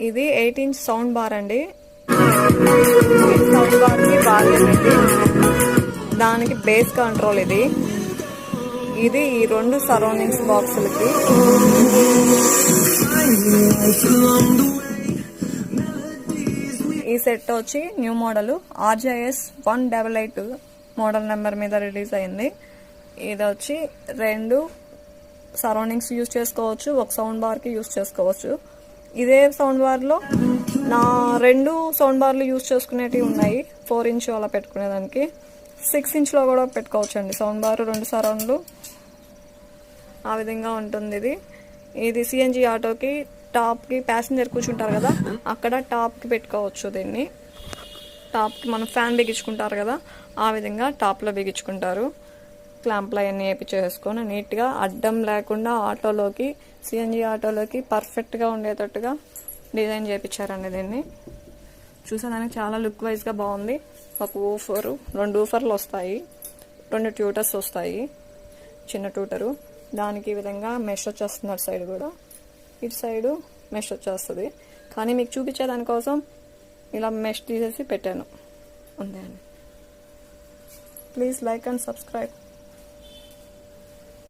ఇది 8-inch sound bar అండి. Sound బార్కి volume ఇది, దానికి బేస్ కంట్రోల్ ఇది. ఇది ఈ 2 సరౌండింగ్స్ బాక్సులకి. ఈ సెట్ వచ్చి new model RJS 188 model number మీద రిలీజ్ అయింది. ఇది వచ్చి 2 సరౌండింగ్స్ యూజ్ చేసుకోవచ్చు, ఒక సౌండ్ బార్కి యూజ్ చేసుకోవచ్చు. ఇదే సౌండ్ బార్లో నా 2 సౌండ్ బార్లు యూజ్ చేసుకునేటివి ఉన్నాయి. 4-inch అలా పెట్టుకునేదానికి. 6-inchలో కూడా పెట్టుకోవచ్చు అండి సౌండ్ బార్, 2 సరౌండ్లు. ఆ విధంగా ఉంటుంది. ఇది CNG ఆటోకి టాప్కి ప్యాసింజర్ కూర్చుంటారు కదా, అక్కడ టాప్కి పెట్టుకోవచ్చు. దీన్ని టాప్కి మనం ఫ్యాన్ బిగించుకుంటారు కదా, ఆ విధంగా టాప్లో బిగించుకుంటారు. క్లాంప్లు అవన్నీ వేపించేసుకొని నీట్గా అడ్డం లేకుండా ఆటోలోకి, CNG ఆటోలోకి పర్ఫెక్ట్గా ఉండేటట్టుగా డిజైన్ చేయించారండి. దీన్ని చూసేదానికి చాలా లుక్ వైజ్గా బాగుంది. ఒక ఊఫరు, 2 ఊఫర్లు వస్తాయి, 2 ట్యూటర్స్ వస్తాయి, చిన్న ట్యూటరు. దానికి ఈ విధంగా మెష్ వచ్చేస్తుంది. అటు సైడ్ కూడా, ఇటు సైడు మెష్ వచ్చేస్తుంది. కానీ మీకు చూపించే దానికోసం ఇలా మెష్ తీసేసి పెట్టాను. అంతే అండి. Please like and subscribe.